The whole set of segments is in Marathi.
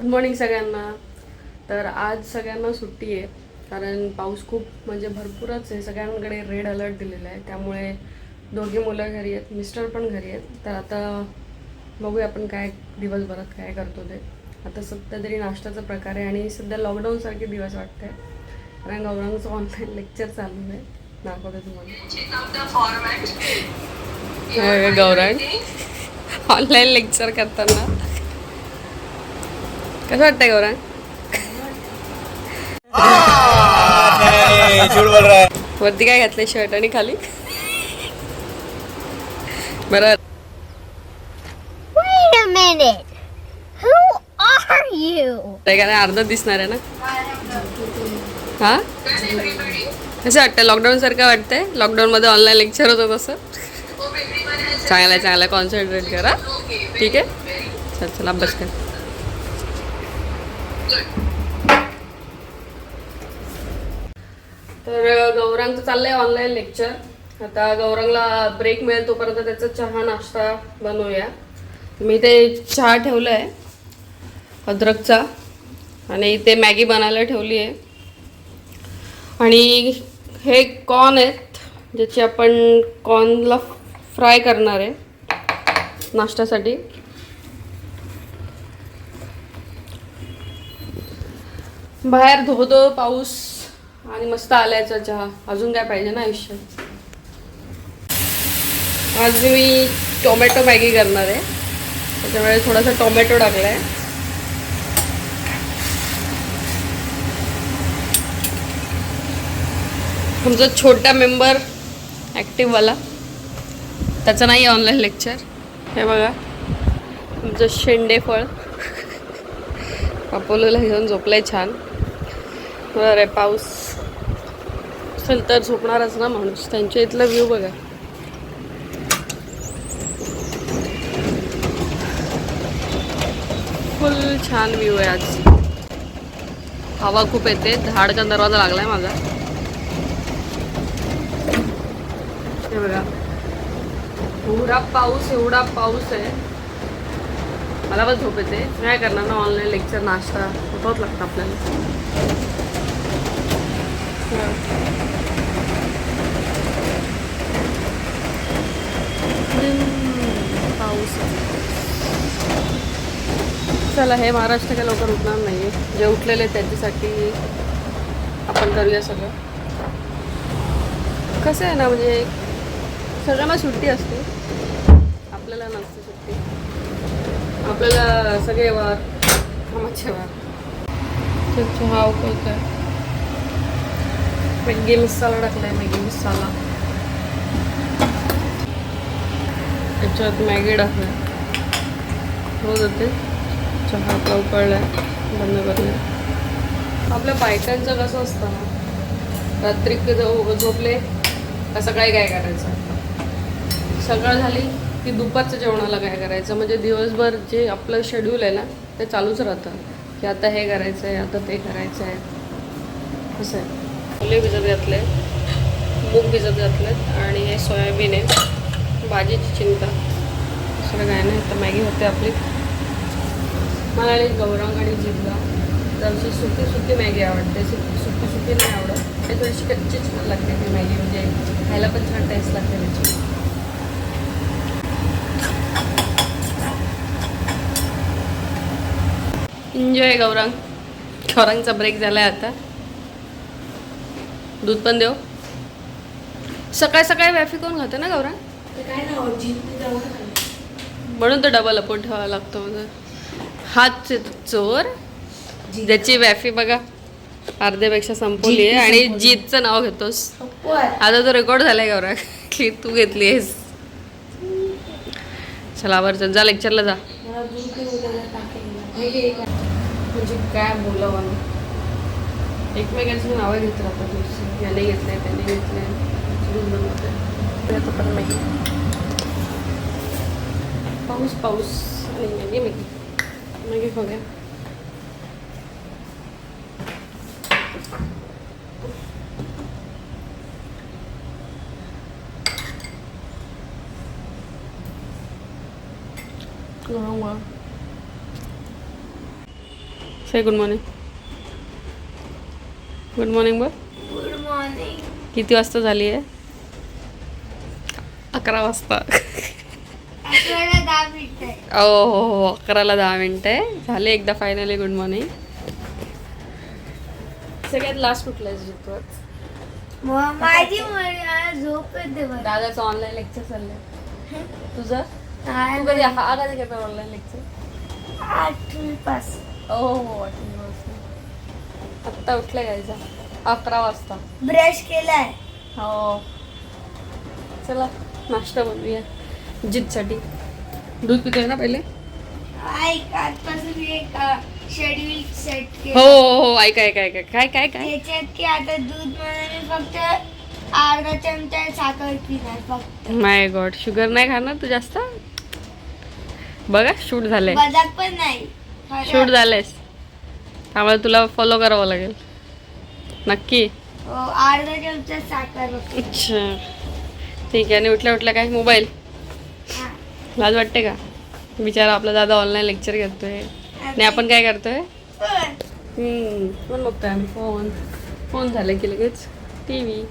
गुड मॉर्निंग सगळ्यांना. तर आज सगळ्यांना सुट्टी आहे कारण पाऊस खूप म्हणजे भरपूरच आहे. सगळ्यांकडे रेड अलर्ट दिलेला आहे, त्यामुळे दोघी मुलं घरी आहेत, मिस्टर पण घरी आहेत. तर आता बघूया आपण काय दिवसभरात काय करतो ते. आता सध्या तरी नाश्त्याचा प्रकार आहे आणि सध्या लॉकडाऊनसारखे दिवस वाटत आहे कारण गौरांचं ऑनलाईन लेक्चर चालू आहे. दाखवते तुम्हाला गौरांग ऑनलाईन लेक्चर करताना. कसं वाटतंय गौरांग? वरती काय घातलंय, शर्ट आणि खाली बरं. Wait a minute. Who are you? अर्ध दिसणार आहे ना. हा कसं वाटतं? लॉकडाऊन सारखं वाटतंय. लॉकडाऊन मध्ये ऑनलाईन लेक्चर होतं तसं. चांगलं चांगलं कॉन्सन्ट्रेट करा, ठीक आहे. चल चल अभ्यास कर. तर गौरांगचं चाललंय ऑनलाईन लेक्चर. आता गौरांगला ब्रेक मिळेल तोपर्यंत त्याचा चहा नाश्ता बनवूया. मी ते चहा ठेवलं आहे अद्रकचा आणि इथे मॅगी बनायला ठेवली आहे. आणि हे कॉर्न आहेत ज्याची आपण कॉर्नला फ्राय करणार आहे नाश्त्यासाठी. बाहेर धो धो पाऊस आणि मस्त आल्याचा चहा. अजून काय पाहिजे ना आयुष्यात. आज मी टोमॅटो मॅगी करणार आहे, त्याच्यामुळे थोडासा टोमॅटो टाकला आहे. आमचा छोटा मेंबर ॲक्टिव्हवाला, त्याचं नाही आहे ऑनलाईन लेक्चर. हे बघा तुमचं शेंडे फळ अपोलोला घेऊन झोपलंय छान. बरं आहे, पाऊस असेल तर झोपणारच ना माणूस. त्यांच्या इथला व्ह्यू बघा. फुल छान व्ह्यू आहे आज. हवा खूप येते. धाडकन दरवाजा लागलाय माझा. हे बघा एवढा पाऊस, एवढा पाऊस आहे. मला पण झोप येते. काय करणार ना, ऑनलाईन लेक्चर नाश्ता होतच लागतं आपल्याला. पाऊस. चला, हे महाराष्ट्र काय लवकर उठणार नाही. जे उठलेले त्यांच्यासाठी आपण करूया सगळं. कसं आहे ना, म्हणजे सगळ्यांना सुट्टी असते, आपल्याला नसते सुट्टी. आपल्याला सगळे वार कामाचे वार. चहा उकळत आहे. मॅगी मसाला टाकलाय, मॅगी मसाला. त्याच्यात मॅगी टाकलाय, हो जाते. चहा आपला उकळलाय, बंद करलाय. आपल्या बायकांचं कसं असतं ना, रात्री झोपले का सकाळी काय करायचं, सकाळ झाली की दुपारच्या जेवणाला काय करायचं. म्हणजे दिवसभर जे आपलं शेड्यूल आहे ना ते चालूच राहतं की आता हे करायचं आहे, आता ते करायचं आहे. असं आहे. छोले भिजत घातले, मूग भिजत घातलेत आणि हे सोयाबीन आहे, भाजीची चिंता. दुसरं काय नाही. तर मॅगी होते आपली. मला गौरांग आणि जिजला जरशी सुकी सुकी मॅगी आवडते. सुकी सुकी नाही आवडत. ते थोडीशी कच्ची छान लागते ती मॅगी, म्हणजे खायला पण छान टेस्ट लागते त्याची. एन्जॉय गौरांग. गौरांगचा ब्रेक झालाय आता. दूध पण देऊ. सकाळ सकाळी वॅफी कोण खाते ना गौरांग? म्हणून तो डबा लपवून ठेवावा लागतो. म्हणजे हात चोर. ज्याची वॅफी बघा अर्ध्यापेक्षा संपवली आहे आणि जीतचं नाव घेतोस. आता तो रेकॉर्ड झालाय गौरांग की तू घेतली आहेस. चला वर चल, जा लेक्चरला जा. म्हणजे काय बोलावं आम्ही, एकमेकांची नावं घेत राहतात. याने घेतलंय, त्याने घेतलंय. पण नाही. पाऊस पाऊस आणि मॅगी मॅगी मॅगी खाऊया. Say good morning. Good morning बघ. Good morning. किती वाजता झाली आहे? 11 वाजता. 10 मिनिटं. हो हो हो 11ला 10 मिनिटं आहे. झाले एकदा फायनली गुड मॉर्निंग. सगळ्यात लास्ट कुठला आहे जिथं? माझी झोप येते बरं. दादाचं ऑनलाईन लेक्चर चाललंय. तुझं तू कधी हा कधी करणार ऑनलाईन लेक्चर? 8 पास. हो हो आत्ता उठलं यायचा 11 वाजता. ब्रश केलाय. हो चला नाश्ता बनवूया जितसाठी. दूध पितोय ना पहिले. ऐक आजपासून एक शेड्यूल सेट हो केलं. हो हो ऐका ऐका ऐका काय काय काय. त्याच्यात की आता दूध मध्ये फक्त अर्धा चमचा साखर पिणार फक्त. माय गॉड शुगर नाही खाणार तू जास्त. बघा शूट झालंय. बदाम पण नाही. खरं. शूट झालंयस त्यामुळे तुला फॉलो करावं लागेल नक्की. हो, अर्धा चमचा साखर फक्त. अच्छा ठीक आहे. आणि उठल्या उठल्या काय मोबाईल हा. लाज वाटते का? बिचारा आपला दादा ऑनलाईन लेक्चर घेतोय आणि आपण काय करतोय? पण फोन बघतोय आम्ही. फोन झालं की लगेच टी व्ही.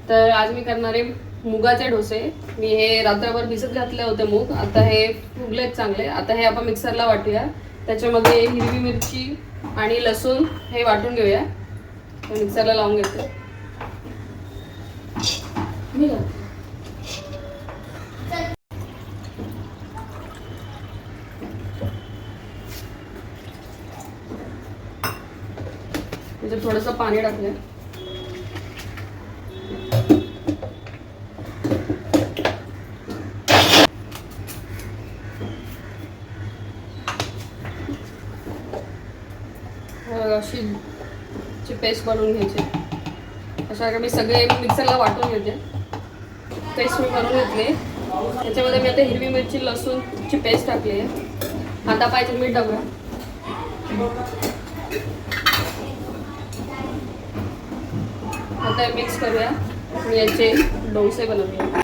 तर आज मी करणार आहे मुगाचे डोसे. मी हे रात्रभर भिजत घातले होते मूग. आता हे फुगलेत चांगले. आता हे आपण मिक्सरला वाटूया. त्याच्यामध्ये हिरवी मिरची आणि लसूण हे वाटून घेऊया. मिक्सरला लावून घेते. म्हणजे थोडंसं पाणी टाकूया. अशी ची पेस्ट बनवून घ्यायची. अशा मी सगळे मिक्सरला वाटून घेते. पेस्ट मी बनवून घेतली. त्याच्यामध्ये मी आता हिरवी मिरची लसूणची पेस्ट टाकली आहे. आता पाहिजे मीठ टाकूया. आता मिक्स करूया आणि याचे डोसे बनवूया.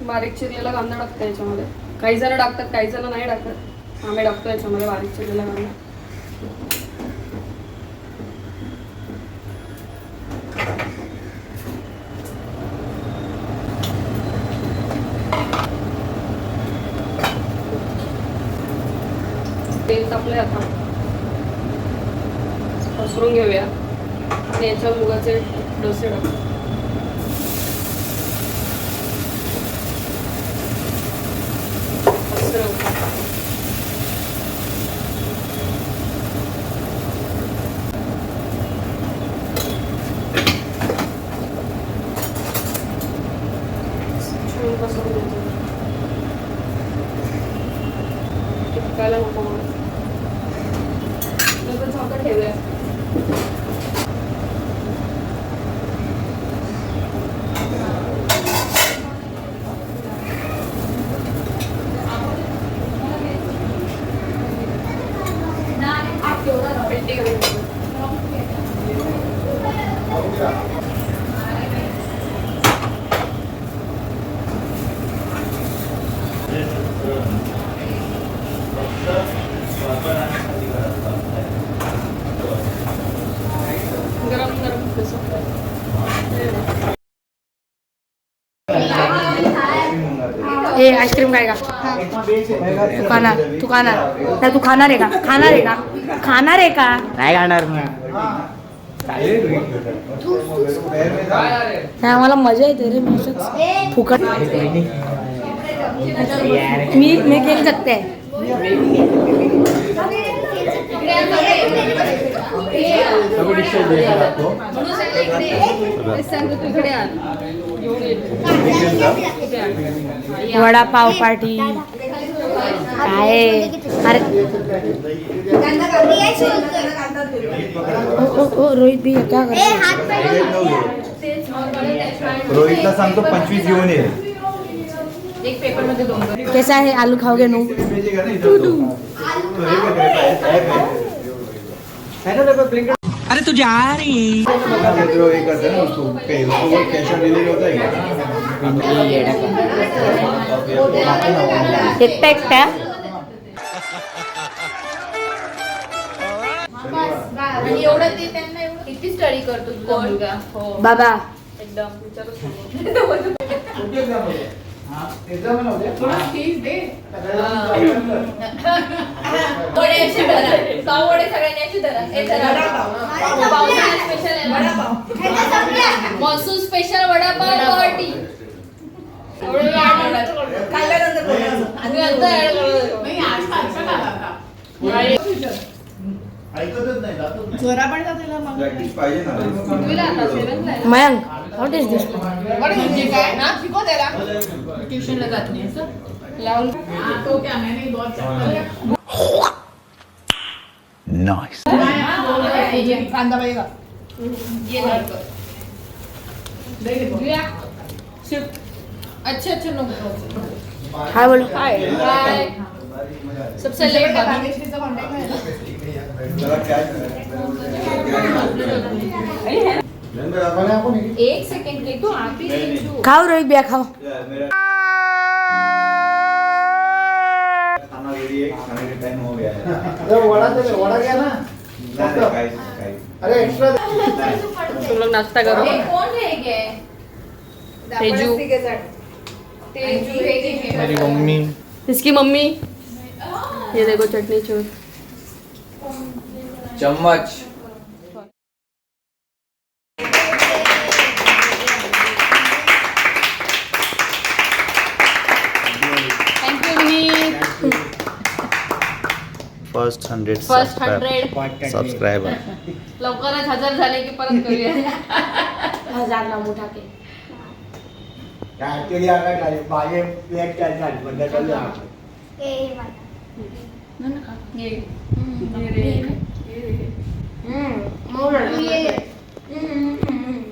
बारीक चिरलेला कांदा टाकतो याच्यामध्ये. काही जण टाकतात काही जण नाही टाकत. आम्ही टाकतो याच्यामध्ये बारीक चिरलेला कांदा. तेल तापले. आता पसरून घेऊया आणि याच्या मुगाचे डोसे टाकतो. टिकायला नको म्हणून नंतर झाकण ठेवूया. गरम गरम ए आईस्क्रीम खाएगा तू खाणार तू खाणार नाही तू खाणार आहे का खाणार आहे का खाणार आहे का नाही खाणार नाही आम्हाला मजा येते रे मी असंच फुकट मी खेळ सकते वडापाव पार्टी काय अरे ओ रोहित भी क्या कर रोहितला सांगतो 25 घेऊन ये. एक पेपर मध्ये 2 कैसा है आलू खाओगे नो अरे तू जा रही जो हे करते ना उसको कैश ऑन डिलीवरी होता है एकटा एकटा आणि एवढं ते त्यांना एवढं किती स्टडी करतो तुझा मुलगा हो बाबा एकदम विचारूच नको. वडे असे धरा पाव वडे सगळ्यांनी असे धरा हे धरा पावसाळ्यात स्पेशल आहे vada pav monsoon special vada pav party आणि आता ऍड प्रॅक्टिस पाहिजे ना. मयंक व्हॉट इज दिस ट्युशनला जात नाही असं लावून कांदा पाहिजे का अच्छा अच्छा नको हाय बोलो हाय हाय सबसे लेट भाभी जरा cash एक सेकंड ले तू आप ही नहीं, नहीं. खाओ रोहित भैया खाओ मेरा खाना रेडी है, खाने का टाइम हो गया है. वडा घ्या ना नहीं, काहीच. अरे एक्स्ट्रा तुम लोग नाश्ता करो. ये कौन है ये तेजू तेजू है मेरी मम्मी इसकी मम्मी ये देखो चटनी चूर. चम्मच thank you Vineet. First 100 first 100 subscriber. लवकरच 1000 झाले की परत करूया. 1000 ना मोठा केक ऍक्च्युअली काय माझे प्लेट काय झाली बंद चालू हम्म